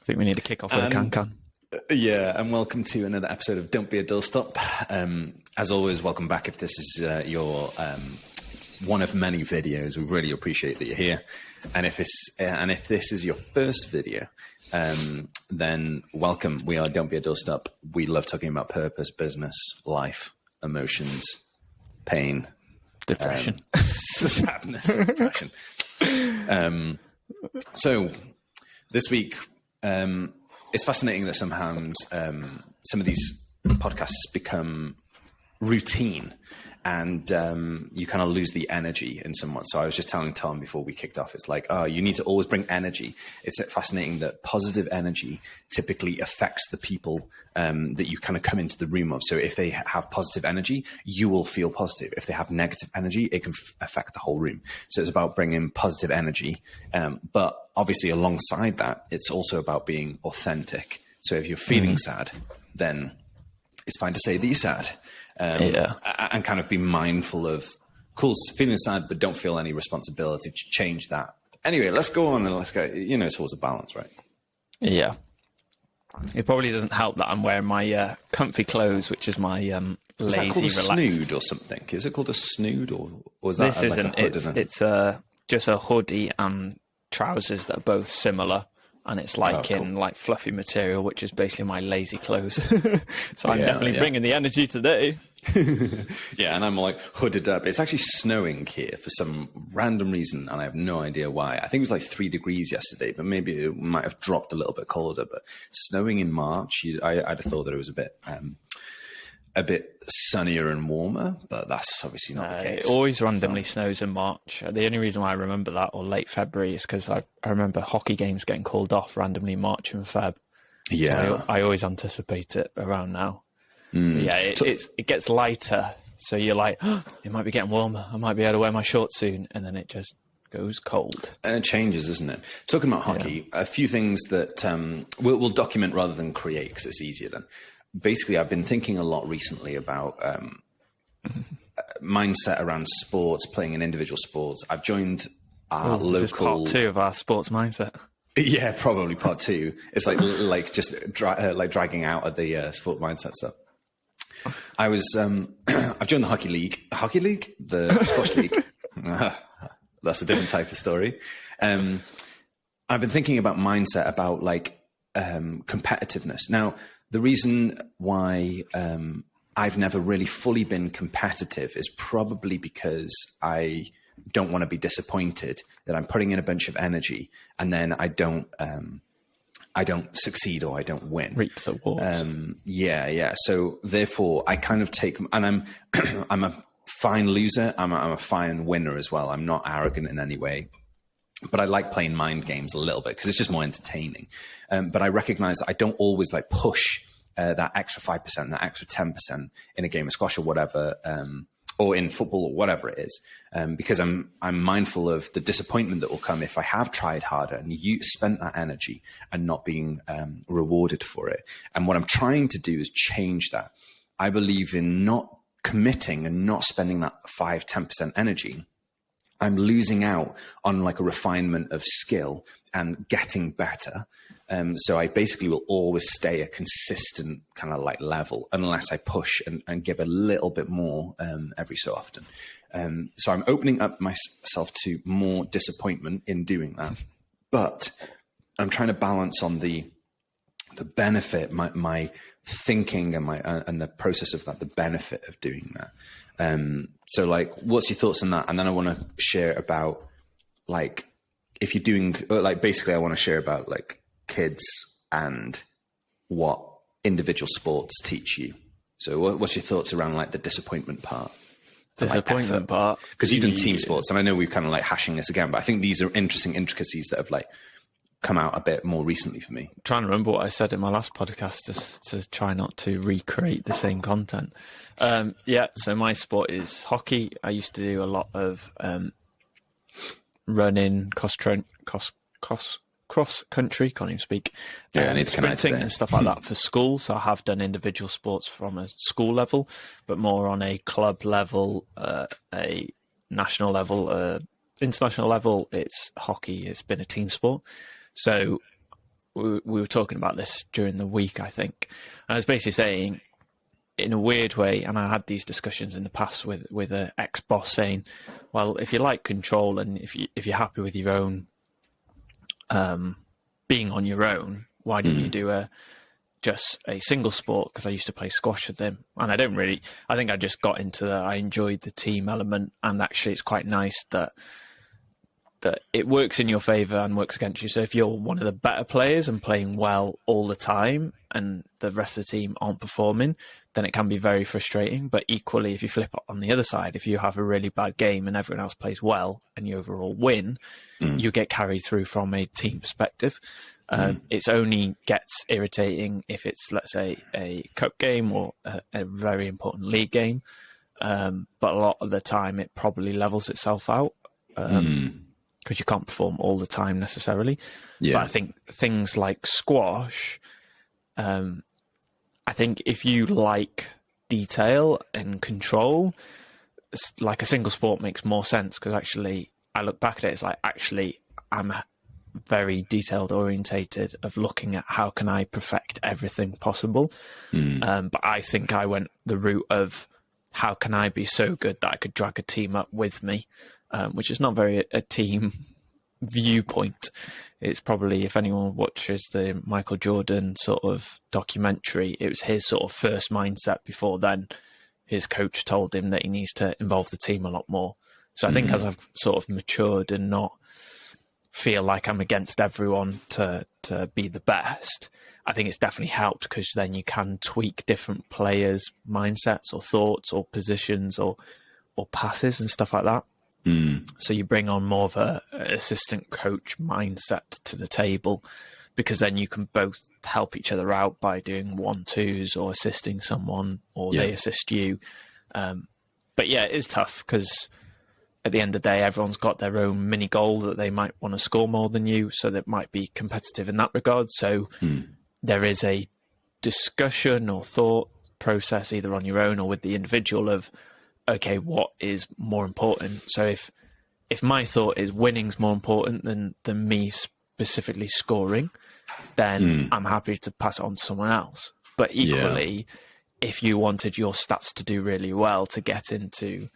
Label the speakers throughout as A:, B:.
A: I think we need to kick off with a can-can.
B: Yeah, and welcome to another episode of Don't Be a Doorstop. As always, welcome back if this is your one of many videos. We really appreciate that you're here. And if this is your first video, then welcome. We are Don't Be a Doorstop. We love talking about purpose, business, life, emotions, pain,
A: depression,
B: sadness, and depression. So this week, it's fascinating that sometimes some of these podcasts become routine and you kind of lose the energy in somewhat. So I was just telling Tom before we kicked off, it's like, oh, you need to always bring energy. It's fascinating that positive energy typically affects the people that you kind of come into the room of. So if they have positive energy, you will feel positive. If they have negative energy, it can affect the whole room. So it's about bringing positive energy. But obviously alongside that, it's also about being authentic. So if you're feeling sad, then it's fine to say that you're sad. And kind of be mindful of, cool, feeling sad, but don't feel any responsibility to change that. Anyway, let's go on and let's go, towards a balance, right?
A: Yeah. It probably doesn't help that I'm wearing my comfy clothes, which is my lazy,
B: is that called a
A: relaxed.
B: snood or something? Is it called a snood or is that
A: This
B: like
A: isn't.
B: a hood?
A: It's just a hoodie and trousers that are both similar. And it's like in like fluffy material, which is basically my lazy clothes. So I'm definitely bringing the energy today.
B: Yeah, and I'm like hooded up. It's actually snowing here for some random reason, and I have no idea why. I think it was like 3 degrees yesterday, but maybe it might have dropped a little bit colder. But snowing in March, I'd have thought that it was a bit sunnier and warmer, but that's obviously not the case.
A: It always randomly snows in March. The only reason why I remember that, or late February, is because I remember hockey games getting called off randomly March and Feb.
B: Yeah,
A: so I always anticipate it around now. Yeah, it gets lighter, so you're like, oh, it might be getting warmer. I might be able to wear my shorts soon, and then it just goes cold.
B: And it changes, isn't it? Talking about hockey, a few things that we'll document rather than create because it's easier then. Basically, I've been thinking a lot recently about mindset around sports, playing in individual sports. I've joined our local...
A: This is part 2 of our sports mindset.
B: Yeah, probably part 2. It's like just dragging out of the sport mindset stuff. I was I've joined the hockey league, the squash league. That's a different type of story. I've been thinking about mindset, about like competitiveness. Now, the reason why I've never really fully been competitive is probably because I don't want to be disappointed that I'm putting in a bunch of energy and then I don't succeed or I don't win.
A: Reap the rewards.
B: Yeah. So therefore, I kind of take, and I'm a fine loser. I'm a fine winner as well. I'm not arrogant in any way. But I like playing mind games a little bit because it's just more entertaining. But I recognize that I don't always like push that extra 5%, that extra 10% in a game of squash or whatever, or in football or whatever it is, because I'm mindful of the disappointment that will come if I have tried harder and you spent that energy and not being rewarded for it. And what I'm trying to do is change that. I believe in not committing and not spending that 5-10% energy. I'm losing out on like a refinement of skill and getting better. So I basically will always stay a consistent kind of like level unless I push and give a little bit more every so often. So I'm opening up myself to more disappointment in doing that, but I'm trying to balance on the benefit, my thinking and the process of that, the benefit of doing that. So like, what's your thoughts on that? And then I want to share about like, if you're doing like, basically I want to share about like kids and what individual sports teach you. So what's your thoughts around like the disappointment part?
A: Disappointment part?
B: Because you've done team sports and I know we've kind of like hashing this again, but I think these are interesting intricacies that have like come out a bit more recently for me.
A: I'm trying to remember what I said in my last podcast to try not to recreate the same content. So my sport is hockey. I used to do a lot of running, cross country, can't even speak, sprinting and stuff like that for school. So I have done individual sports from a school level, but more on a club level, a national level, international level. It's hockey. It's been a team sport. So we were talking about this during the week, I think. And I was basically saying, in a weird way, and I had these discussions in the past with an ex-boss saying, well, if you like control and if you're happy with your own being on your own, why don't you do just a single sport? Because I used to play squash with them, and I think I just got into that. I enjoyed the team element, and actually it's quite nice that it works in your favour and works against you. So if you're one of the better players and playing well all the time and the rest of the team aren't performing, then it can be very frustrating. But equally, if you flip it on the other side, if you have a really bad game and everyone else plays well and you overall win, you get carried through from a team perspective. It's only gets irritating if it's, let's say, a cup game or a very important league game. But a lot of the time it probably levels itself out. Because you can't perform all the time necessarily. Yeah. But I think things like squash, I think if you like detail and control, like a single sport makes more sense, because actually I look back at it, it's like, actually I'm very detailed orientated of looking at how can I perfect everything possible. But I think I went the route of how can I be so good that I could drag a team up with me. Which is not very a team viewpoint. It's probably, if anyone watches the Michael Jordan sort of documentary, it was his sort of first mindset. Before then, his coach told him that he needs to involve the team a lot more. So I think as I've sort of matured and not feel like I'm against everyone to be the best, I think it's definitely helped, because then you can tweak different players' mindsets or thoughts or positions or passes and stuff like that. So you bring on more of an assistant coach mindset to the table, because then you can both help each other out by doing 1-2s or assisting someone, or they assist you. But yeah, it is tough, because at the end of the day, everyone's got their own mini goal that they might want to score more than you, so that might be competitive in that regard. So there is a discussion or thought process either on your own or with the individual of, okay, what is more important? So if my thought is winning's more important than me specifically scoring, then I'm happy to pass it on to someone else. But equally, if you wanted your stats to do really well to get into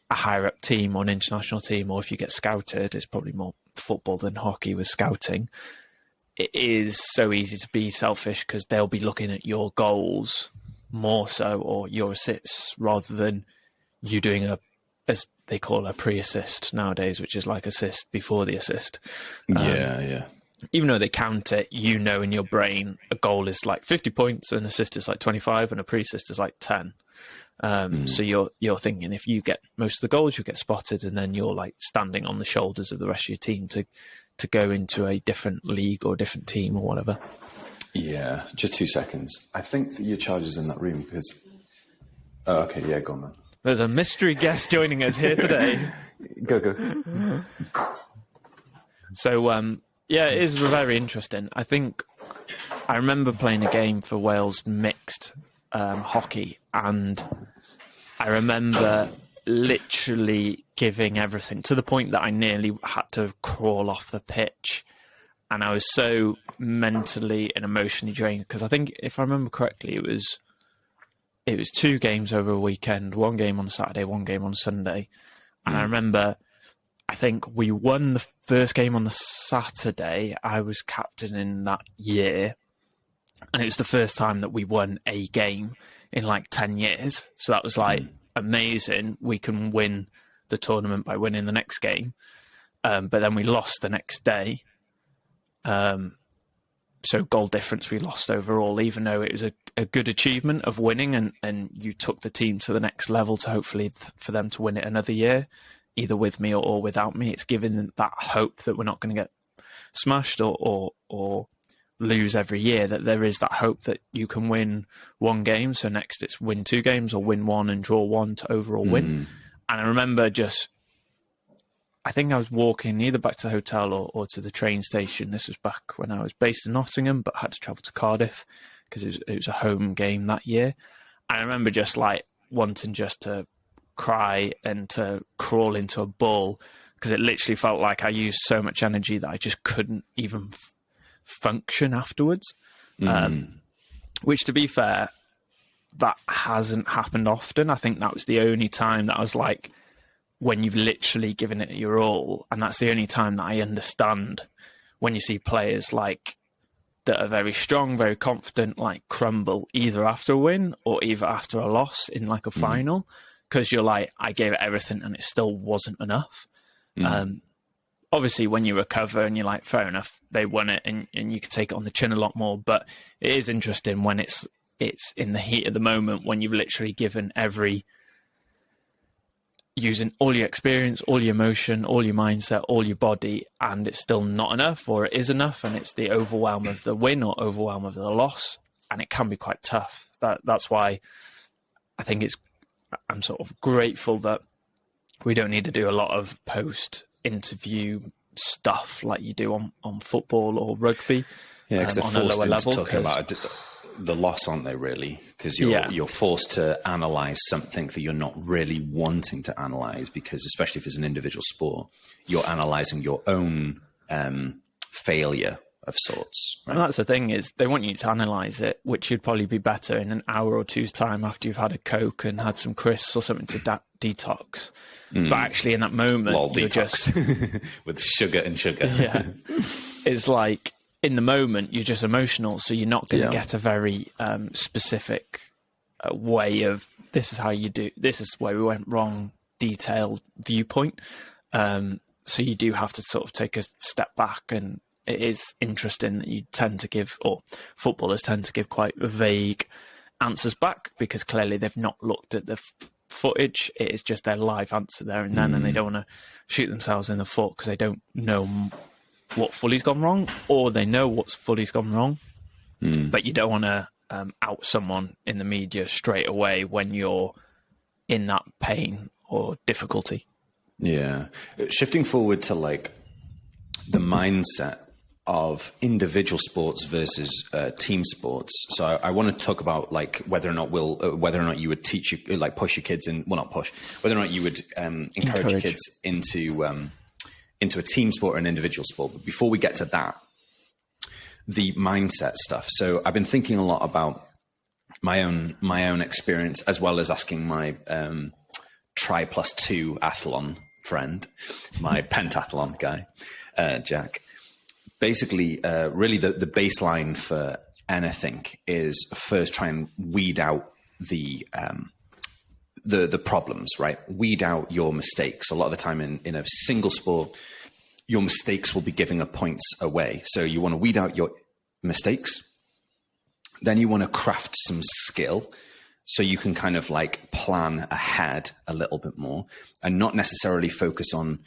A: a higher up team or an international team, or if you get scouted, it's probably more football than hockey with scouting. It is so easy to be selfish, because they'll be looking at your goals more so, or your assists, rather than you doing as they call a pre-assist nowadays, which is like assist before the assist. Even though they count it, in your brain, a goal is like 50 points, an assist is like 25, and a pre-assist is like 10. So you're thinking if you get most of the goals, you get spotted, and then you're like standing on the shoulders of the rest of your team to go into a different league or a different team or whatever.
B: Yeah, just 2 seconds. I think that your charge is in that room, because... Oh, okay, yeah, go on then.
A: There's a mystery guest joining us here today.
B: Go.
A: So, it is very interesting. I think I remember playing a game for Wales mixed hockey, and I remember literally giving everything to the point that I nearly had to crawl off the pitch. And I was so mentally and emotionally drained, because I think, if I remember correctly, it was 2 games over a weekend, 1 game on a Saturday, 1 game on a Sunday. And I remember, I think we won the first game on the Saturday. I was captain in that year. And it was the first time that we won a game in like 10 years. So that was like amazing. We can win the tournament by winning the next game. But then we lost the next day. So goal difference we lost overall, even though it was a good achievement of winning, and you took the team to the next level to hopefully for them to win it another year, either with me or without me. It's given them that hope that we're not going to get smashed or lose every year, that there is that hope that you can win 1 game. So next it's win 2 games or win 1 and draw 1 to overall win. And I remember I think I was walking either back to the hotel or to the train station. This was back when I was based in Nottingham, but had to travel to Cardiff because it was a home game that year. I remember just like wanting just to cry and to crawl into a ball, because it literally felt like I used so much energy that I just couldn't even function afterwards. Which, to be fair, that hasn't happened often. I think that was the only time that I was like, when you've literally given it your all. And that's the only time that I understand when you see players like that are very strong, very confident, like crumble either after a win or either after a loss in like a final, because you're like, I gave it everything and it still wasn't enough. Obviously, when you recover and you're like, fair enough, they won it, and you can take it on the chin a lot more. But it is interesting when it's in the heat of the moment, when you've literally given using all your experience, all your emotion, all your mindset, all your body, and it's still not enough, or it is enough, and it's the overwhelm of the win or overwhelm of the loss, and it can be quite tough. That's why I think I'm sort of grateful that we don't need to do a lot of post-interview stuff like you do on football or rugby.
B: Yeah, because they're
A: on a
B: forced
A: lower
B: into
A: level,
B: talking about the loss, aren't they, really? Because you're forced to analyse something that you're not really wanting to analyse, because especially if it's an individual sport, you're analysing your own failure of sorts. Right?
A: And that's the thing, is they want you to analyse it, which should probably be better in an hour or two's time after you've had a Coke and had some crisps or something to detox. But actually in that moment, you're
B: detox.
A: just...
B: with sugar and sugar.
A: Yeah. It's like, in the moment, you're just emotional, so you're not going to get a very specific way of, this is how you do, this is where we went wrong, detailed viewpoint. So you do have to sort of take a step back, and it is interesting that you tend to give, or footballers tend to give quite vague answers back, because clearly they've not looked at the footage. It is just their live answer there and then, and they don't want to shoot themselves in the foot because they don't know what fully's gone wrong, or they know what's fully's gone wrong, but you don't want to out someone in the media straight away when you're in that pain or difficulty. Yeah.
B: Shifting forward to like the mindset of individual sports versus team sports. So I want to talk about like whether or not you would teach you, like push your kids in, well, not push, whether or not you would encourage your kids into a team sport or an individual sport. But before we get to that, the mindset stuff. So I've been thinking a lot about my own experience, as well as asking my Tri+2 athlon friend, my pentathlon guy, Jack. Basically, really the baseline for anything is first try and weed out the problems, right? Weed out your mistakes. A lot of the time in a single sport, your mistakes will be giving points away. So you want to weed out your mistakes. Then you want to craft some skill so you can kind of like plan ahead a little bit more and not necessarily focus on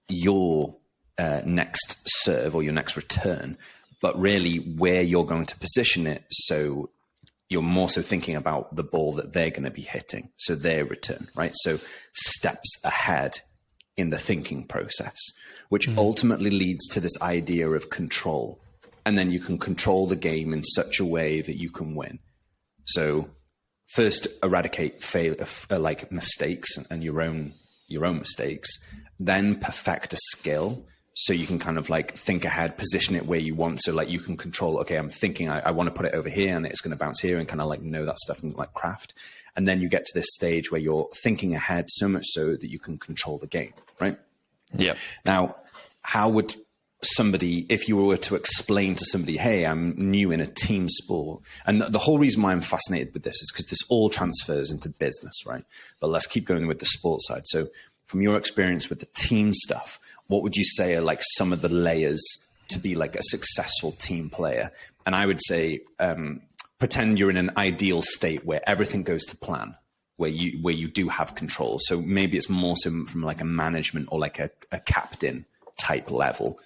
B: your next serve or your next return, but really where you're going to position it. So you're more so thinking about the ball that they're going to be hitting, so their return, right? So steps ahead in the thinking process, which ultimately leads to this idea of control. And then you can control the game in such a way that you can win. So first eradicate like mistakes and your own mistakes, then perfect a skill. So you can kind of like think ahead, position it where you want. So like you can control, okay, I'm thinking I want to put it over here and it's going to bounce here, and kind of like know that stuff and like craft. And then you get to this stage where you're thinking ahead so much so that you can control the game, right?
A: Yeah.
B: Now, how would somebody, if you were to explain to somebody, hey, I'm new in a team sport, and the whole reason why I'm fascinated with this is because this all transfers into business, right? But let's keep going with the sports side. So from your experience with the team stuff, what would you say are like some of the layers to be like a successful team player? And I would say, pretend you're in an ideal state where everything goes to plan, where you do have control. So maybe it's more so from like a management or like a captain type level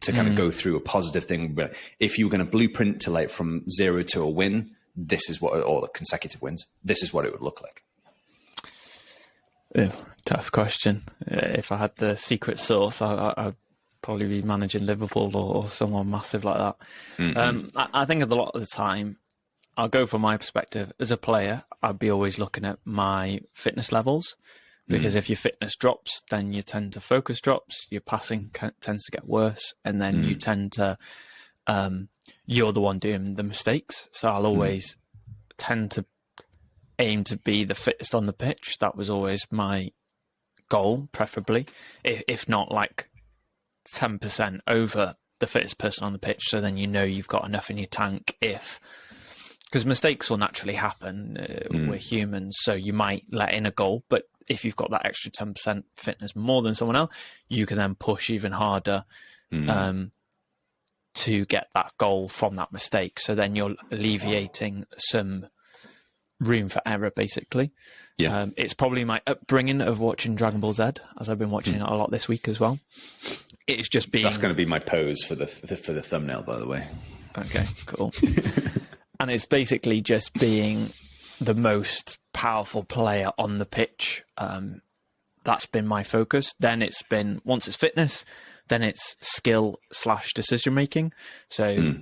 B: to kind of go through a positive thing. But if you were going to blueprint to like from 0 to a win, this is what, or consecutive wins, this is what it would look like.
A: Yeah, tough question. If I had the secret sauce, I'd probably be managing Liverpool or someone massive like that. I think a lot of the time, I'll go from my perspective as a player. I'd be always looking at my fitness levels, because if your fitness drops, then you tend to focus drops. Your passing tends to get worse, and then you tend to you're the one doing the mistakes. So I'll always tend to aim to be the fittest on the pitch. That was always my goal, preferably, if not like 10% over the fittest person on the pitch. So then you've got enough in your tank because mistakes will naturally happen. We're humans, so you might let in a goal, but if you've got that extra 10% fitness more than someone else, you can then push even harder to get that goal from that mistake. So then you're alleviating some room for error, basically.
B: Yeah.
A: It's probably my upbringing of watching Dragon Ball Z, as I've been watching it a lot this week as well. It's just being...
B: That's going to be my pose for the thumbnail, by the way.
A: Okay, cool. And it's basically just being the most powerful player on the pitch. That's been my focus. Then it's been, once it's fitness, then it's skill / decision making. So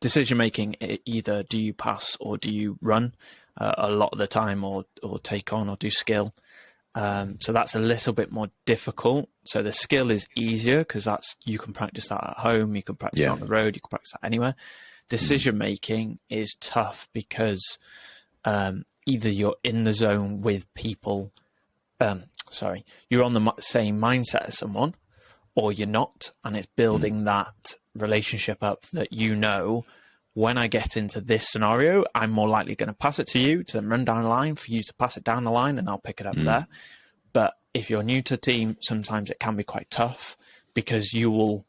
A: decision making, either do you pass or do you run a lot of the time, or take on or do skill. So that's a little bit more difficult. So the skill is easier because you can practice that at home, you can practice that on the road, you can practice that anywhere. Decision making is tough because either you're in the zone with people, you're on the same mindset as someone, or you're not, and it's building that relationship up that when I get into this scenario, I'm more likely going to pass it to you to then run down the line for you to pass it down the line, and I'll pick it up there. But if you're new to a team, sometimes it can be quite tough because you will,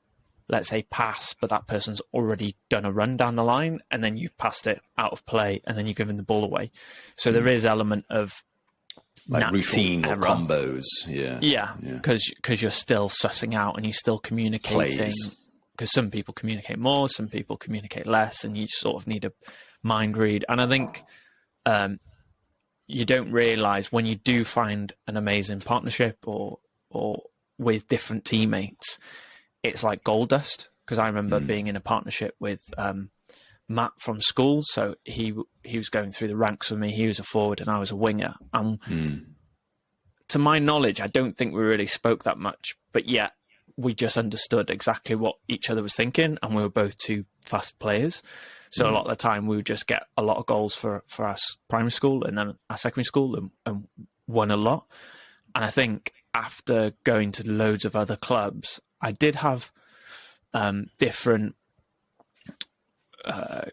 A: let's say, pass, but that person's already done a run down the line, and then you've passed it out of play, and then you're giving the ball away. So there is element of
B: like routine
A: error.
B: Or combos. Yeah,
A: because you're still sussing out and you're still communicating. Because some people communicate more, some people communicate less, and you sort of need a mind read. And I think you don't realize when you do find an amazing partnership or with different teammates, it's like gold dust. Because I remember being in a partnership with Matt from school. So he was going through the ranks with me. He was a forward and I was a winger. To my knowledge, I don't think we really spoke that much, but yet we just understood exactly what each other was thinking, and we were both two fast players. So a lot of the time we would just get a lot of goals for our primary school and then our secondary school and won a lot. And I think after going to loads of other clubs, I did have different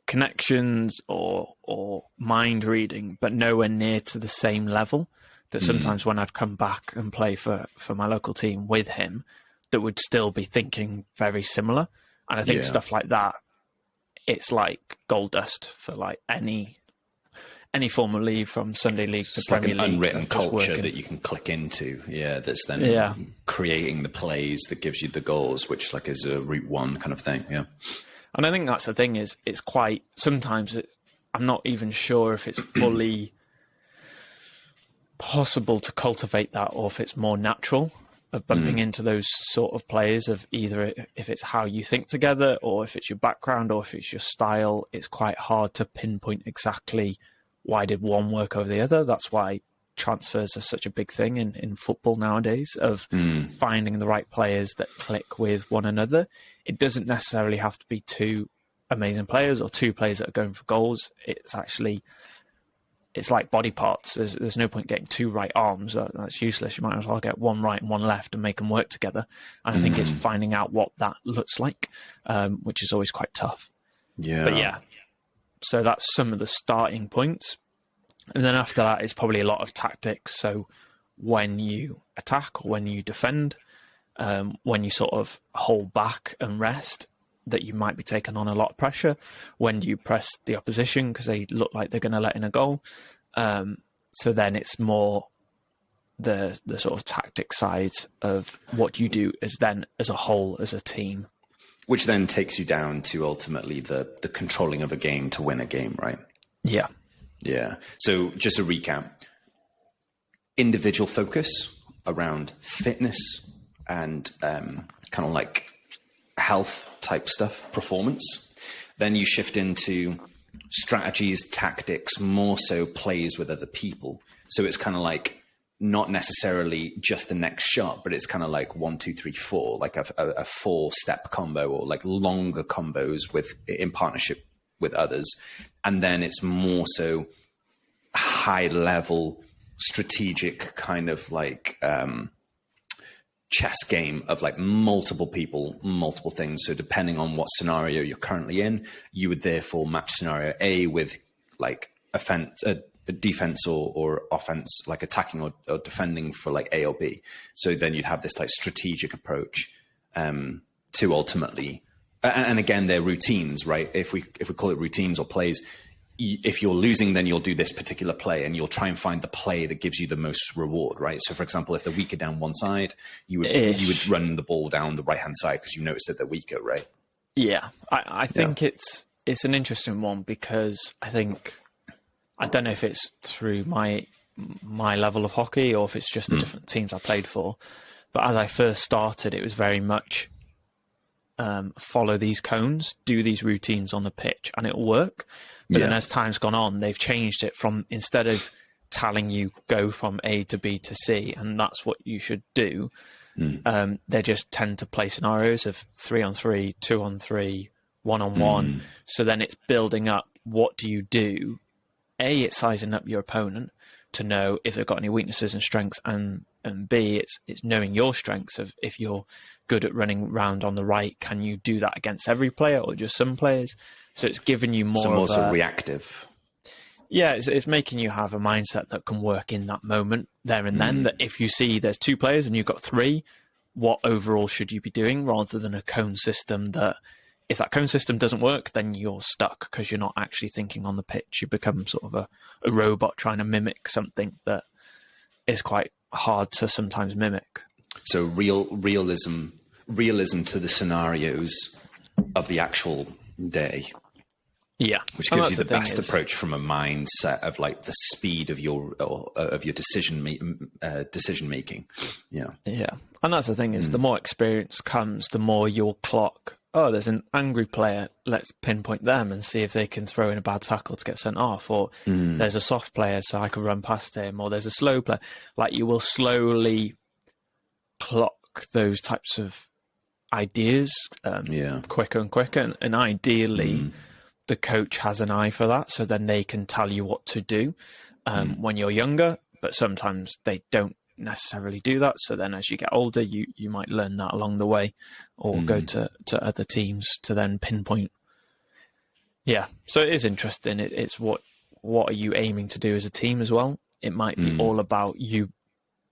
A: connections or mind reading, but nowhere near to the same level. That sometimes when I'd come back and play for my local team with him, that would still be thinking very similar. And I think stuff like that, it's like gold dust for like any form of league, from Sunday league to Premier League.
B: It's like an unwritten culture that you can click into. Yeah, that's then creating the plays that gives you the goals, which like is a route one kind of thing. Yeah.
A: And I think that's the thing, is it's quite, sometimes I'm not even sure if it's fully possible to cultivate that, or if it's more natural of bumping into those sort of players, of either if it's how you think together, or if it's your background, or if it's your style. It's quite hard to pinpoint exactly why did one work over the other. That's why transfers are such a big thing in football nowadays, of finding the right players that click with one another. It doesn't necessarily have to be two amazing players or two players that are going for goals. It's like body parts. There's no point getting two right arms. That's useless. You might as well get one right and one left and make them work together. And I think it's finding out what that looks like, which is always quite tough.
B: Yeah.
A: But yeah, so that's some of the starting points. And then after that, it's probably a lot of tactics. So when you attack or when you defend, when you sort of hold back and rest, that you might be taking on a lot of pressure. When do you press the opposition because they look like they're going to let in a goal? So then it's more the sort of tactic side of what you do as a whole, as a team.
B: Which then takes you down to ultimately the controlling of a game to win a game, right?
A: Yeah.
B: Yeah. So just a recap, individual focus around fitness and kind of like health type stuff, performance. Then you shift into strategies, tactics, more so plays with other people. So it's kind of like not necessarily just the next shot, but it's kind of like 1, 2, 3, 4, like a 4-step combo, or like longer combos in partnership with others. And then it's more so high level strategic kind of like chess game of like multiple people, multiple things. So depending on what scenario you're currently in, you would therefore match scenario A with like defense or offense, like attacking or defending for like A or B. So then you'd have this like strategic approach to ultimately, and again, they're routines, right? If we call it routines or plays, if you're losing, then you'll do this particular play and you'll try and find the play that gives you the most reward, right? So for example, if they're weaker down one side, you would run the ball down the right-hand side because you notice that they're weaker, right?
A: Yeah. I think it's an interesting one, because I don't know if it's through my level of hockey or if it's just the different teams I played for. But as I first started, it was very much follow these cones, do these routines on the pitch, and it'll work. But then as time's gone on, they've changed it from, instead of telling you go from A to B to C, and that's what you should do, they just tend to play scenarios of 3-on-3, 2-on-3, 1-on-1. So then it's building up, what do you do? A, it's sizing up your opponent to know if they've got any weaknesses and strengths, and B, it's knowing your strengths of, if you're good at running around on the right, can you do that against every player or just some players? So it's giving you more of a
B: reactive.
A: Yeah, it's making you have a mindset that can work in that moment there and then, that if you see there's 2 players and you've got 3, what overall should you be doing, rather than a cone system that, if that cone system doesn't work, then you're stuck because you're not actually thinking on the pitch. You become sort of a robot trying to mimic something that is quite hard to sometimes mimic.
B: So realism to the scenarios of the actual day.
A: Yeah,
B: which gives you the best approach from a mindset of like the speed of your decision making. Yeah,
A: and that's the thing is, the more experience comes, the more you'll clock. Oh, there's an angry player. Let's pinpoint them and see if they can throw in a bad tackle to get sent off. Or there's a soft player, so I can run past him. Or there's a slow player. Like, you will slowly clock those types of ideas quicker and quicker, and ideally. The coach has an eye for that, so then they can tell you what to do when you're younger, but sometimes they don't necessarily do that. So then as you get older, you might learn that along the way, or go to other teams to then pinpoint. Yeah, so it is interesting. It's what are you aiming to do as a team as well? It might be all about you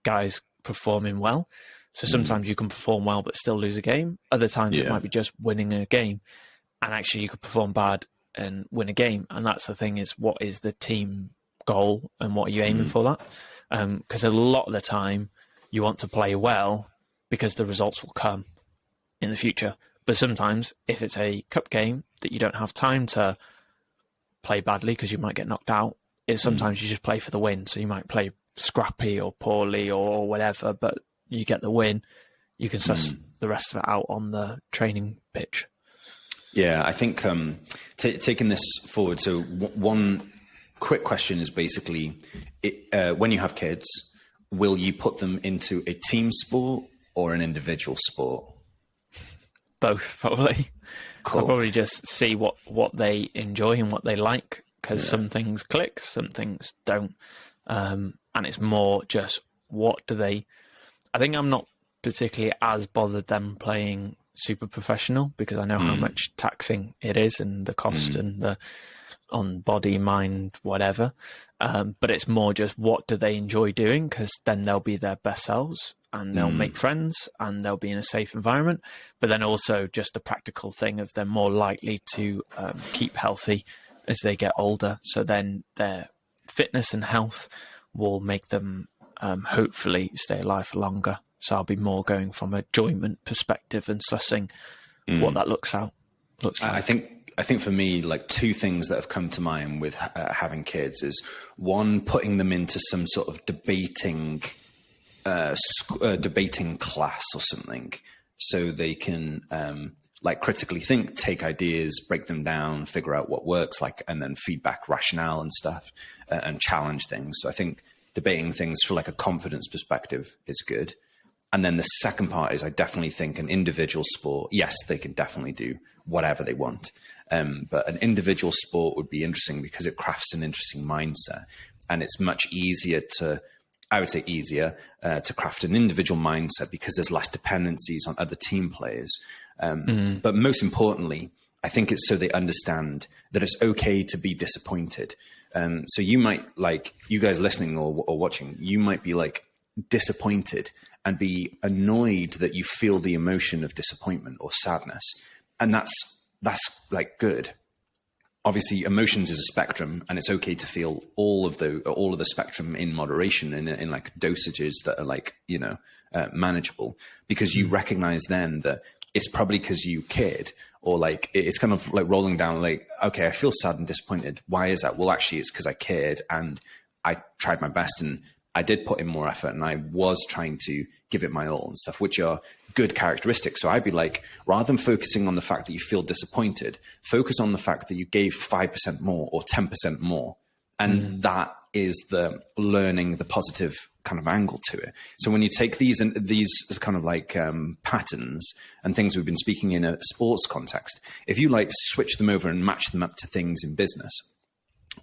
A: guys performing well. So sometimes you can perform well but still lose a game. Other times it might be just winning a game, and actually you could perform bad and win a game. And that's the thing, is what is the team goal and what are you aiming for that? Because a lot of the time you want to play well because the results will come in the future. But sometimes if it's a cup game that you don't have time to play badly because you might get knocked out, is sometimes you just play for the win. So you might play scrappy or poorly or whatever, but you get the win. You can suss the rest of it out on the training pitch.
B: Yeah, I think taking this forward, so one quick question is basically, when you have kids, will you put them into a team sport or an individual sport?
A: Both, probably.
B: Cool.
A: I'll probably just see what they enjoy and what they like, because some things click, some things don't. And it's more just, what do they... I think I'm not particularly as bothered them playing super professional, because I know how much taxing it is and the cost and the on body, mind, whatever. But it's more just, what do they enjoy doing? Because then they'll be their best selves and they'll make friends and they'll be in a safe environment. But then also just the practical thing of they're more likely to keep healthy as they get older. So then their fitness and health will make them hopefully stay alive for longer. So I'll be more going from a enjoyment perspective and sussing what that looks like.
B: I think for me, like, 2 things that have come to mind with having kids is, one, putting them into some sort of debating class or something, so they can like critically think, take ideas, break them down, figure out what works, like, and then feedback, rationale and stuff, and challenge things. So I think debating things for like a confidence perspective is good. And then the second part is I definitely think an individual sport, yes, they can definitely do whatever they want. But an individual sport would be interesting because it crafts an interesting mindset. And it's much easier to, I would say easier to craft an individual mindset because there's less dependencies on other team players. But most importantly, I think it's so they understand that it's okay to be disappointed. So you might, like, you guys listening or watching, you might be like disappointed and be annoyed that you feel the emotion of disappointment or sadness. And that's like good. Obviously, emotions is a spectrum, and it's okay to feel all of the spectrum in moderation in like dosages that are like, you know, manageable, because you recognize then that it's probably because you cared, or like it's kind of like rolling down like, okay, I feel sad and disappointed. Why is that? Well, actually, it's because I cared and I tried my best and I did put in more effort and I was trying to give it my all and stuff, which are good characteristics. So I'd be like, rather than focusing on the fact that you feel disappointed, focus on the fact that you gave 5% more or 10% more. And that is the learning, the positive kind of angle to it. So when you take these kind of like patterns and things we've been speaking in a sports context, if you like switch them over and match them up to things in business,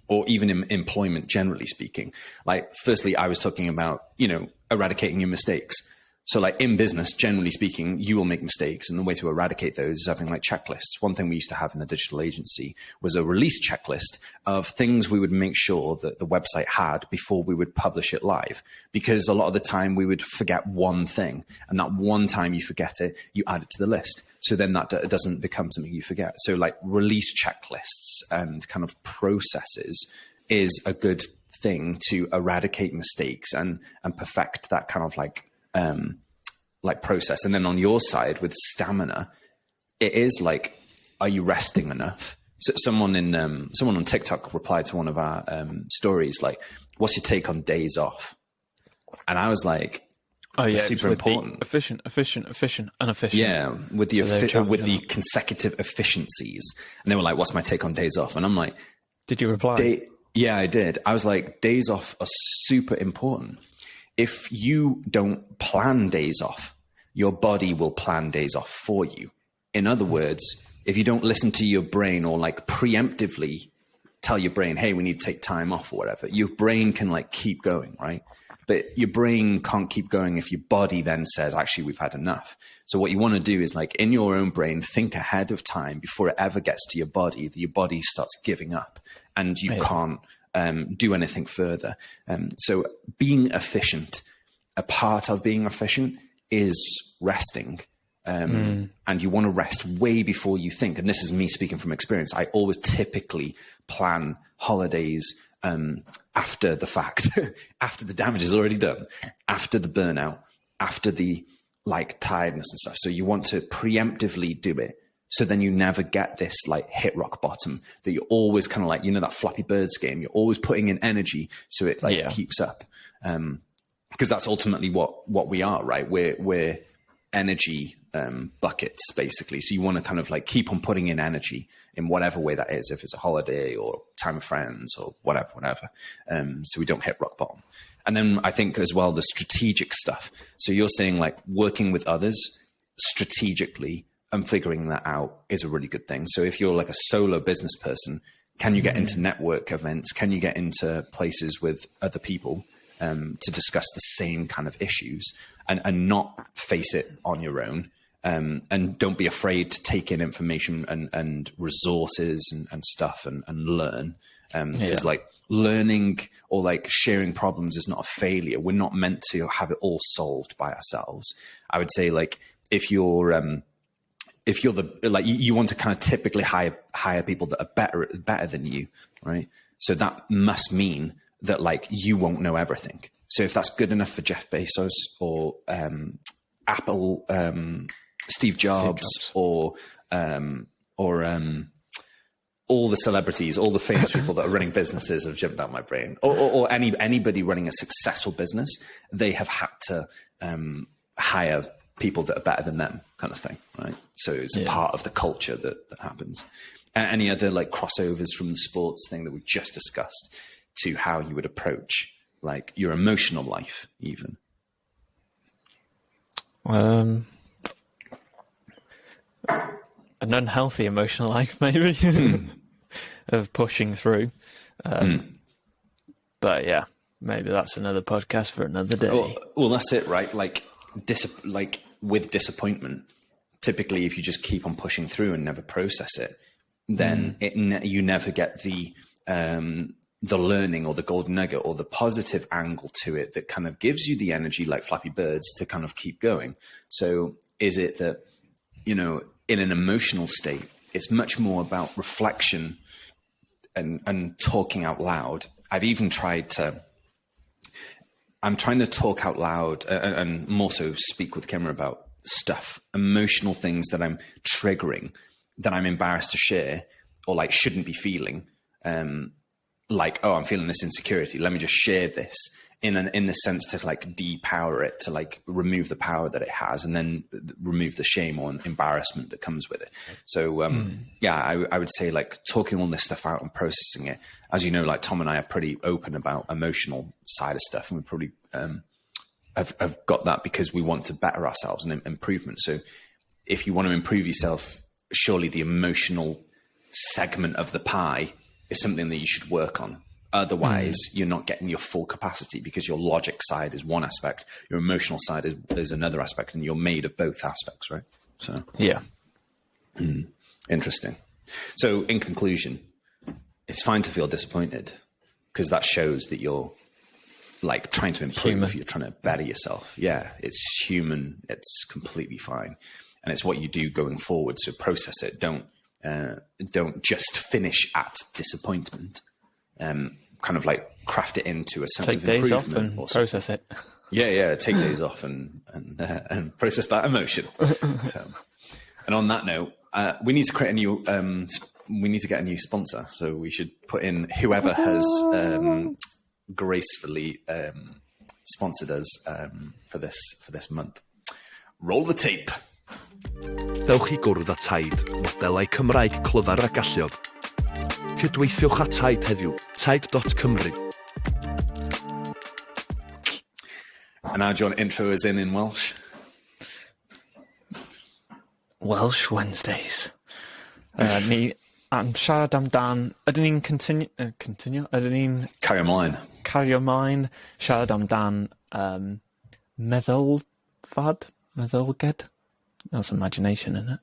B: or even in employment, generally speaking, like, firstly, I was talking about, you know, eradicating your mistakes. So like in business, generally speaking, you will make mistakes. And the way to eradicate those is having like checklists. One thing we used to have in the digital agency was a release checklist of things we would make sure that the website had before we would publish it live. Because a lot of the time we would forget one thing, and that one time you forget it, you add it to the list. So then that doesn't become something you forget. So like release checklists and kind of processes is a good thing to eradicate mistakes and perfect that kind of like process. And then on your side with stamina, it is like, are you resting enough? So someone on TikTok replied to one of our stories, like, what's your take on days off? And I was like, oh yeah, super important.
A: Efficient, and efficient.
B: Yeah, with the consecutive efficiencies. And they were like, what's my take on days off? And I'm like,
A: did you reply?
B: Yeah, I did. I was like, days off are super important. If you don't plan days off, your body will plan days off for you. In other words, if you don't listen to your brain or like preemptively tell your brain, hey, we need to take time off or whatever, your brain can like keep going, right? But your brain can't keep going if your body then says, actually, we've had enough. So what you want to do is like in your own brain, think ahead of time before it ever gets to your body, that your body starts giving up and you can't do anything further. So being efficient, a part of being efficient is resting. And you want to rest way before you think. And this is me speaking from experience. I always typically plan holidays after the fact, after the damage is already done, after the burnout, after the like tiredness and stuff. So you want to preemptively do it. So then you never get this like hit rock bottom that you're always kind of like, you know, that Flappy Birds game, you're always putting in energy so it like keeps up. Because that's ultimately what we are, right? We're energy buckets basically. So you want to kind of like keep on putting in energy in whatever way that is, if it's a holiday or time with friends or whatever. So we don't hit rock bottom. And then I think as well, the strategic stuff. So you're saying like working with others strategically and figuring that out is a really good thing. So if you're like a solo business person, can you get into network events? Can you get into places with other people to discuss the same kind of issues and not face it on your own? And don't be afraid to take in information and resources and stuff and learn. Because like learning or like sharing problems is not a failure. We're not meant to have it all solved by ourselves. I would say like if you're you want to kind of typically hire people that are better than you, right? So that must mean that like you won't know everything. So if that's good enough for Jeff Bezos or Apple, Steve Jobs, or all the celebrities, all the famous people that are running businesses have jumped out my brain, or anybody running a successful business, they have had to hire people that are better than them, kind of thing, right? So it's a part of the culture that happens. Any other like crossovers from the sports thing that we just discussed to how you would approach like your emotional life, even?
A: An unhealthy emotional life, maybe, of pushing through. But yeah, maybe that's another podcast for another day.
B: Well, that's it, right? Like with disappointment, typically, if you just keep on pushing through and never process it, then you never get the learning or the golden nugget or the positive angle to it that kind of gives you the energy, like Flappy Birds, to kind of keep going. So is it that, in an emotional state, it's much more about reflection and talking out loud. I'm trying to talk out loud and more so speak with Kimmer about stuff, emotional things that I'm triggering, that I'm embarrassed to share or like shouldn't be feeling. Like, oh, I'm feeling this insecurity. Let me just share this in the sense to like depower it, to like remove the power that it has, and then remove the shame or embarrassment that comes with it. So I would say like talking all this stuff out and processing it. As you know, like Tom and I are pretty open about emotional side of stuff, and we probably have got that because we want to better ourselves and improvement. So if you want to improve yourself, surely the emotional segment of the pie is something that you should work on. Otherwise, you're not getting your full capacity, because your logic side is one aspect, your emotional side is another aspect, and you're made of both aspects, right? So
A: Yeah.
B: Interesting. So in conclusion, it's fine to feel disappointed, because that shows that you're like trying to improve.
A: Human.
B: You're trying to better yourself. Yeah, it's human. It's completely fine. And it's what you do going forward. So process it. Don't just finish at disappointment. Kind of like craft it into a sense
A: Take
B: of
A: days
B: improvement.
A: off and process it.
B: Yeah. Take days off and process that emotion. So, and on that note, we need to create a new. We need to get a new sponsor. So we should put in whoever has gracefully sponsored us for this month. Roll the tape.
C: Dewch I gwrdd â Taid, modelau Cymraeg clyfar a galluog. Cydweithiwch â Taid heddiw, taid.cymru.
B: And now, do you want to intro us in Welsh?
A: Welsh Wednesdays. Ni am siarad amdan... Ydyn ni'n continue? Ydyn ni'n
B: Carry on line.
A: cario mlaen, siarad amdan meddylged? That's imagination, isn't it?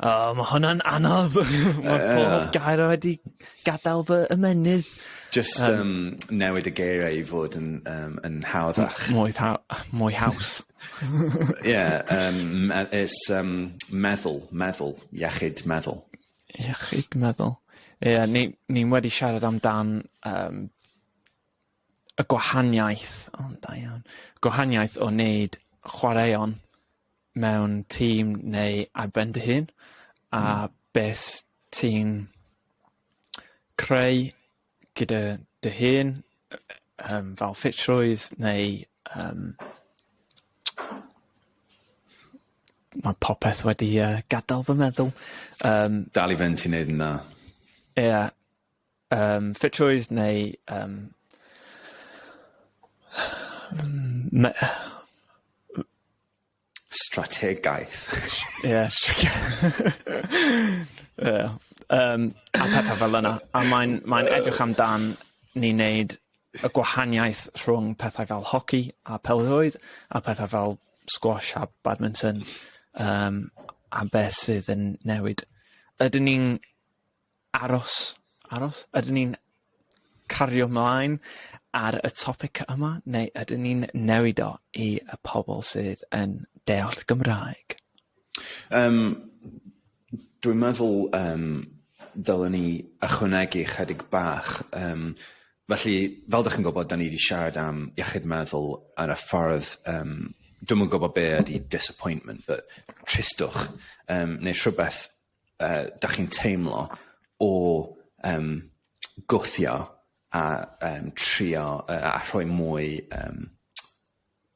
A: Mae hwnna'n anodd. Mae pob gair wedi gadael fy ymenydd.
B: Just newid y geiriau I fod yn hawddach.
A: Mwy haws.
B: Yeah, it's meddwl, iechyd meddwl.
A: Iechyd meddwl. Ie, ni wedi siarad amdan y gwahaniaeth, da iawn, gwahaniaeth o wneud chwaraeon mewn tîm neu ar ben dy hun, a beth ti'n creu gyda dy hun, fel ffitrwydd neu mae popeth wedi gadael fy meddwl.
B: Dal I fynd ti'n neud yn dda.
A: Ie, ffitrwydd neu
B: Strategaeth.
A: Ie, a pethau fel yna. A mae'n edrych amdan ni wneud y gwahaniaeth rhwng pethau fel hoci a pêl-droed, a pethau fel squash a badminton, a beth sydd yn newid. Ydyn ni'n aros? Ydyn ni'n cario mlaen ar y topic yma, neu ydyn ni'n newid o I y pobl sydd yn deall Gymraeg?
B: Dwi'n meddwl ddylen ni ychwanegu chydig bach. Felly, fel ydych chi'n gwybod, da ni wedi siarad am iechyd meddwl ar y ffordd, dwi'm yn gwybod be ydy disappointment, but tristwch, neu rhywbeth da chi'n teimlo o gwthio a trio a rhoi mwy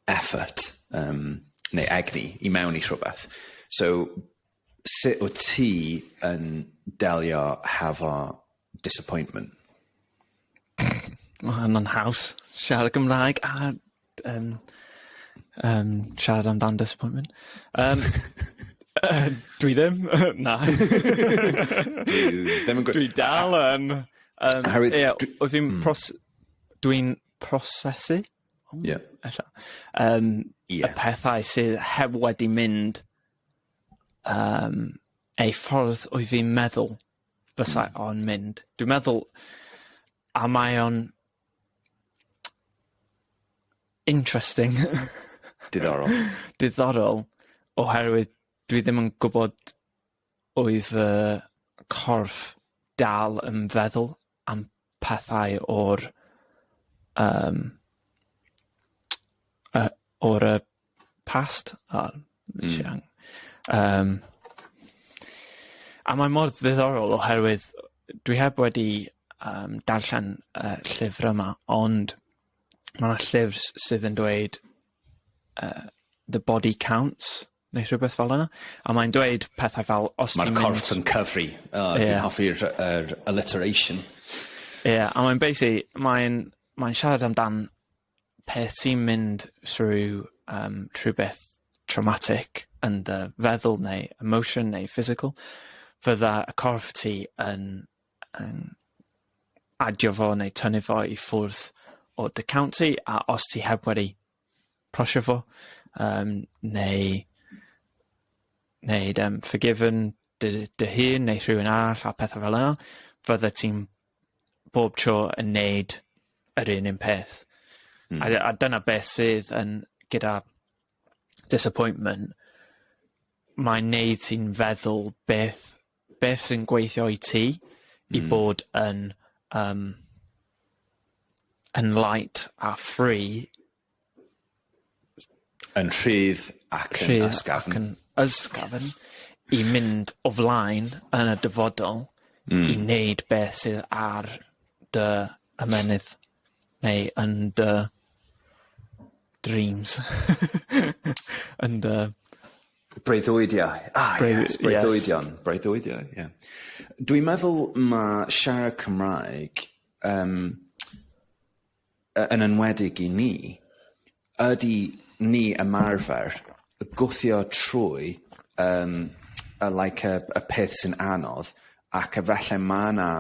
B: effort neu egni I mewn I rhywbeth. So, sut wyt ti yn delio hefo disappointment?
A: Mae'n haws. Siarad Gymraeg a siarad amdan disappointment. Dwi ddim. Na. Dwi dal yn... Oedd fi'n dwi'n prosesu.
B: Yeah.
A: Y pethau sydd heb wedi mynd ei ffordd oedd fi'n meddwl fysai o'n mynd. Dwi'n meddwl a mae o'n interesting. Diddorol oherwydd dwi ddim yn gwybod oedd corff dal yn feddwl am pethau o'r past. A mae mor ddiddorol oherwydd dwi heb wedi darllen llyfr yma, ond mae'na llyfr sydd yn dweud The Body Counts, neu rhywbeth fel yna. A mae'n dweud pethau fel...
B: Mae'r corff yn cyfri. Dwi'n hoffi'r alliteration.
A: A mae'n basically... Mae'n siarad amdan peth sy'n mynd trwy rhywbeth traumatic yn dy feddwl neu emotion neu physical. Fydda y corff ti yn adio fo neu tynnu fo i ffwrdd o dy count ti, a os ti heb wedi prosio fo, neu forgiven dy hun neu rhywun arall a pethau fel yna, fydda ti'n bob tro yn neud yr un peth. A dyna beth sydd yn gyda disappointment. Mae'n neud ti'n feddwl beth sy'n gweithio i ti i bod yn light a free,
B: yn rhydd ac yn ysgafn
A: i mynd o flaen yn y dyfodol i wneud beth sydd ar dy ymenydd neu yn dy dreams. Yn dy
B: breuddwydiau. Breuddwydion, ie. Dwi'n meddwl mae siarad Cymraeg yn enwedig i ni, ydy ni ymarfer gwthio trwy y peth sy'n anodd, ac efallai mae yna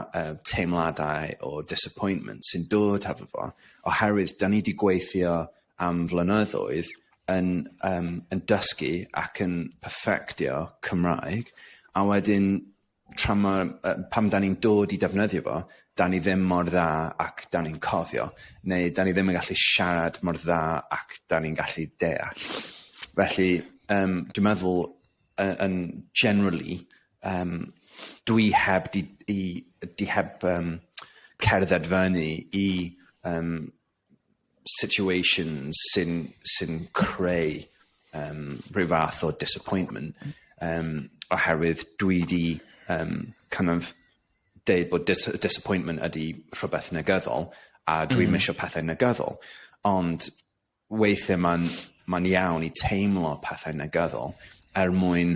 B: teimladau o disappointment sy'n dod hefo fo, oherwydd da ni wedi gweithio am flynyddoedd yn dysgu ac yn perfectio Cymraeg, a wedyn pam da ni'n dod i defnyddio fo, da ni ddim mor dda ac da ni'n cofio, neu da ni ddim yn gallu siarad mor dda ac da ni'n gallu deall. Felly, dwi'n meddwl, yn generally, dwi heb cerdded fyny i situations sy'n creu rhyw fath o disappointment, oherwydd dwi di kind of deud bod disappointment ydy rhywbeth negyddol, a dwi'n misio pethau negyddol, ond weithiau mae'n iawn i teimlo pethau negyddol mwyn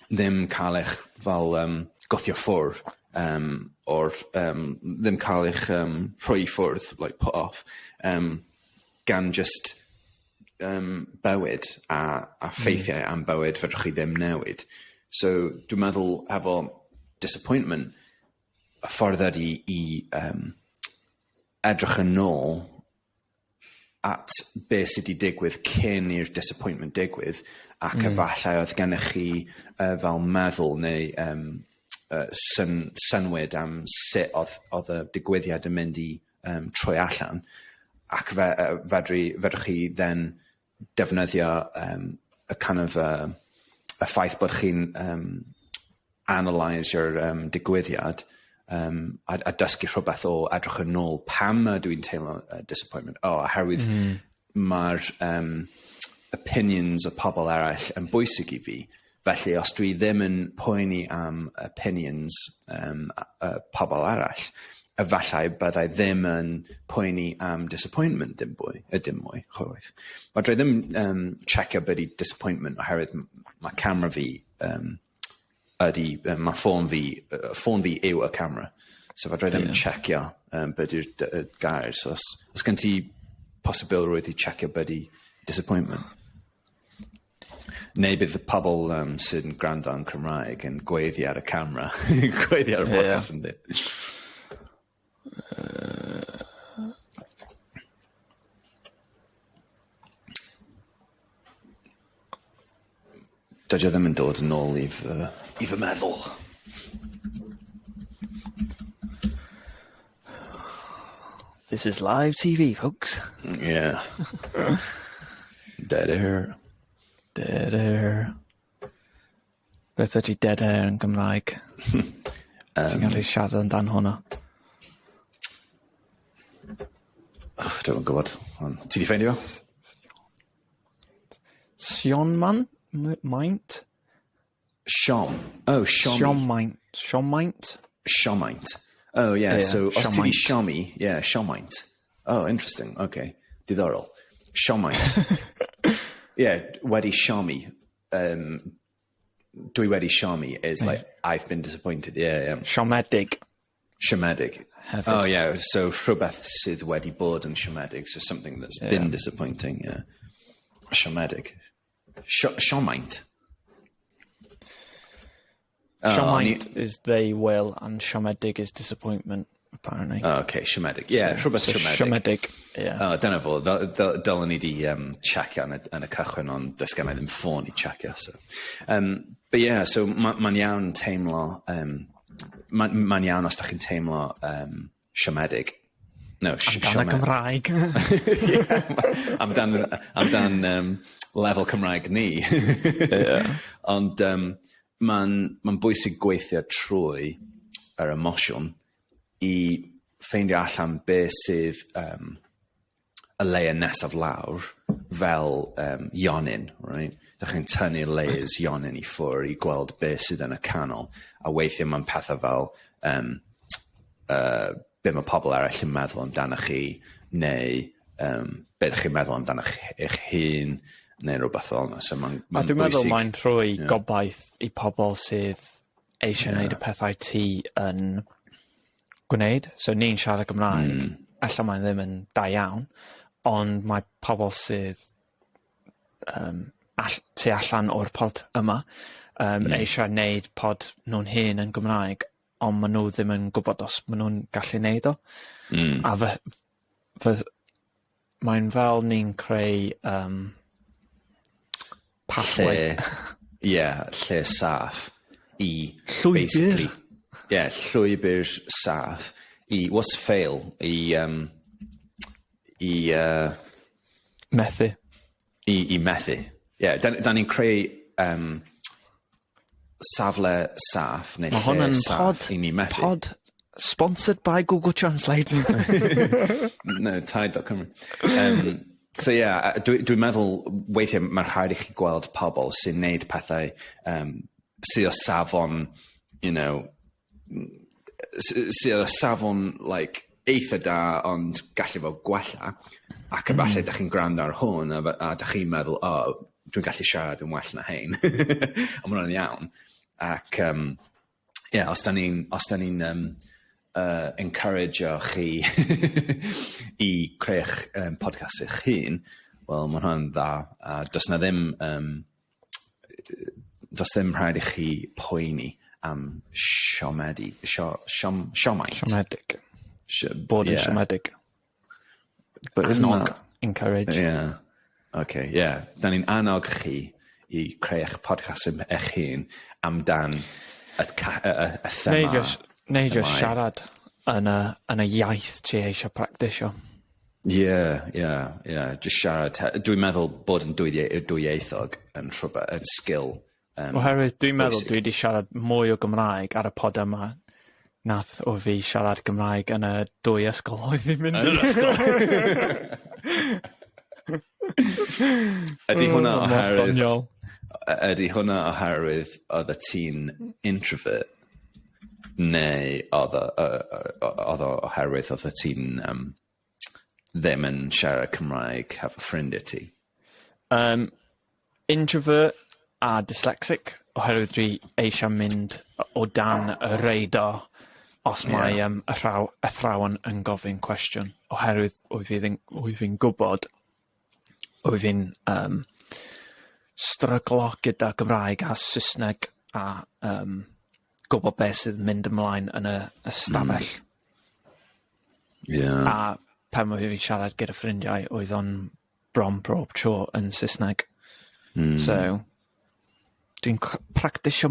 B: ddim cael eich fel gwthio ffwrdd, ddim cael eich rhoi ffwrdd, like put off, gan just bywyd a ffeithiau am bywyd fedrwch chi ddim newid. So dwi'n meddwl efo disappointment, y ffordd ydy i edrych yn ôl at beth sydd wedi digwydd cyn i'r disappointment digwydd, ac efallai oedd gennych chi fel meddwl neu synwyd am sut oedd y digwyddiad yn mynd i troi allan, ac fedrwch chi then defnyddio y kind of y ffaith bod chi'n analyse'r digwyddiad a dysgu rhywbeth o edrych yn ôl pam dwi'n teimlo disappointment. Oherwydd mae'r opinions o pobl eraill yn bwysig i fi. Felly, os dwi ddim yn poeni am opinions pobl eraill, efallai byddai ddim yn poeni am disappointment dim mwy. Fedrai ddim checio beth i disappointment oherwydd mae camera fi mae ffôn fi yw y camera. So fedra I ddim checio beth yw'r gair. So os gen ti posibilrwydd i checio beth i disappointment? Neu bydd y pobl sy'n gwrando yn Cymraeg yn gweiddi ar y camera, gweiddi ar y podcast yn dweud. Dydy o ddim yn dod yn ôl i fy meddwl.
A: This is live TV, folks.
B: Yeah. Dead air.
A: Dead air. Beth ydy dead air yn Gymraeg? Ti'n gallu siarad amdan hwnna?
B: Dwi'n yn gwybod. Ti di ffeindio?
A: Sionman? Maint?
B: Siom. Oh, siomi.
A: Siomaint?
B: Siomaint. Oh, yeah. So, os ti di
A: siomaint.
B: siomi, yeah, siomaint. Oh, interesting. Okay. Diddorol. Siomaint. Yeah, wedi siomi. Dwi wedi siomi is like, I've been disappointed. Yeah.
A: Siomedig.
B: Siomedig.
A: Hefyd.
B: Oh, yeah. So, rhywbeth sydd wedi bod yn siomedig. So, something that's been disappointing. Yeah. Siomedig. Siomaint.
A: Siomaint is they will, and siomedig is disappointment, apparently.
B: Oh, okay, siomedig. Yeah, rhywbeth siomedig.
A: Siomedig, yeah.
B: Oh, dyna fo. Dylen ni di checio yn y cychwyn, ond does gen I ddim ffôn i checio. So. But yeah, so mae'n iawn teimlo... Mae'n iawn os da chi'n teimlo siomedig. No,
A: Amdan y Gymraeg.
B: Yeah, amdan lefel Cymraeg ni. Ond mae'n bwysig gweithio trwy yr emosiwn i ffeindio allan beth sydd y leia nesaf lawr fel ionyn, right? Da chi'n tynnu layers ionyn i ffwr i gweld beth sydd yn y canol. A weithio mae'n pethau fel be mae pobl eraill yn meddwl amdano chi, neu beth chi'n meddwl amdano eich hun, neu rhywbeth fel yna. So mae'n
A: A dwi'n meddwl mae'n rhoi gobaith i pobl sydd eisiau gwneud y pethau ti yn gwneud. So ni'n siarad Gymraeg, allan mae'n ddim yn da iawn, ond mae pobl sydd tu allan o'r pod yma eisiau gwneud pod nhw'n hun yn Gymraeg, ond maen nhw ddim yn gwybod os maen nhw'n gallu wneud o. A mae'n fel ni'n creu pathway.
B: Lle saff i...
A: Llwybr.
B: Llwybr saff i... What's fail?
A: Methu.
B: I methu. Da ni'n creu safle saff, neu lle saff i ni methu.
A: Pod sponsored by Google Translate.
B: No, Tide.com. So yeah, dwi'n meddwl weithiau mae'r rhaid i chi gweld pobl sy'n neud pethau sydd o safon, you know, sydd o safon like, eitha da, ond gallu fod gwella, ac efallai da chi'n gwrando ar hwn, a da chi'n meddwl, dwi'n gallu siarad yn well na hein. A mae'n iawn. Ac, os da ni'n encourage chi i creu'ch podcast eich hun, wel, mae hwnna'n dda. Does ddim rhaid i chi poeni am siomaint.
A: Siomedig. Bod yn siomedig. But it's not encouraged.
B: Yeah. Okay, yeah. Da ni'n annog chi i creu'ch podcast eich hun amdan y thema.
A: Neu just siarad yn y iaith ti eisiau practisio.
B: Yeah. Just siarad. Dwi'n meddwl bod yn dwyieithog yn sgil.
A: Oherwydd dwi'n meddwl dwi wedi siarad mwy o Gymraeg ar y pod yma nath o fi siarad Gymraeg yn y dwy ysgol oedd fi'n mynd i'r ysgol.
B: Ydy hwnna oherwydd oedd y ti'n introvert? Neu oedd oherwydd oedd y ti'n ddim yn siarad Cymraeg hefo ffrindiau ti?
A: Introvert a dyslexic, oherwydd dwi eisiau mynd o dan y radar os mae athrawon yn gofyn cwestiwn, oherwydd wyf fi'n gwybod, wyf fi'n stryglo gyda Gymraeg a Saesneg a gwybod beth sydd yn mynd ymlaen yn y stafell.
B: Yeah.
A: A pan mae fi'n siarad gyda ffrindiau, oedd o'n bron bob tro yn Saesneg. So, dwi'n practisio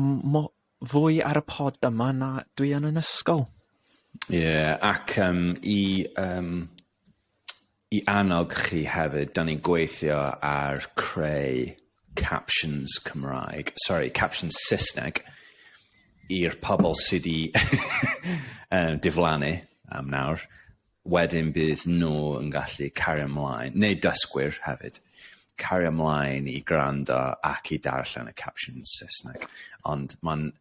A: fwy ar y pod yma na dwi yn ysgol.
B: Yeah, ac i annog chi hefyd, da ni'n gweithio ar creu captions Saesneg i'r pobl sydd wedi diflannu am nawr. Wedyn bydd nhw yn gallu cario ymlaen, neu dysgwyr hefyd, cario ymlaen i gwrando ac i darllen y captions Saesneg. Ond mae'n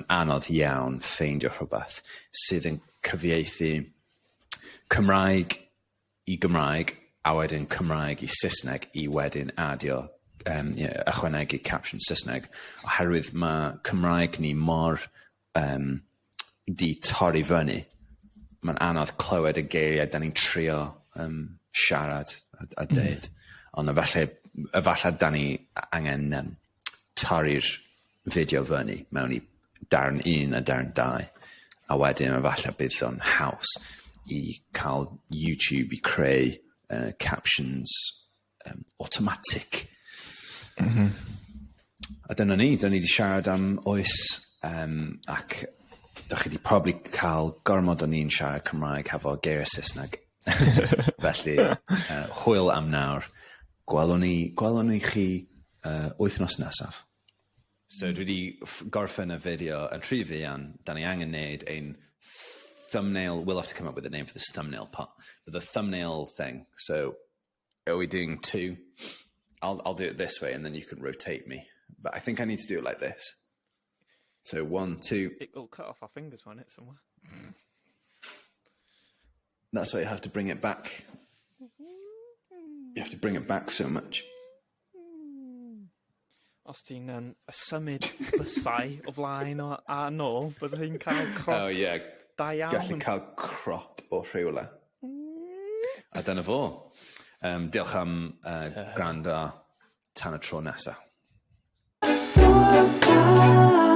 B: anodd iawn ffeindio rhywbeth sydd yn cyfieithu Cymraeg i Gymraeg a wedyn Cymraeg i Saesneg i wedyn adio ychwanegu captions Saesneg, oherwydd mae Cymraeg ni mor di torri fyny. Mae'n anodd clywed y geiriau da ni'n trio siarad a deud. Ond efallai da ni angen torri'r fideo fyny mewn i darn 1 a darn 2. A wedyn efallai bydd o'n haws i cael YouTube i creu captions automatic. A dyna ni wedi siarad am oes ac da chi wedi probably cael gormod o ni'n siarad Cymraeg hefo geiriau Saesneg. Felly, hwyl am nawr. Gwelwn ni chi wythnos nesaf. So dwi wedi gorffen y fideo yn rhy fuan. Da ni angen neud ein thumbnail. We'll have to come up with a name for this thumbnail part. But the thumbnail thing. So are we doing 2? I'll do it this way and then you can rotate me. But I think I need to do it like this. So 1, 2.
A: It will cut off our fingers, won't it, somewhere?
B: That's why you have to bring it back. You have to bring it back so much.
A: Os ti'n symud bysau o flaen a nôl, bydd hi'n cael crop da iawn.
B: Gallu cael crop o rhywle. A dyna fo. Diolch am gwrando tan y tro nesaf. Doorstop.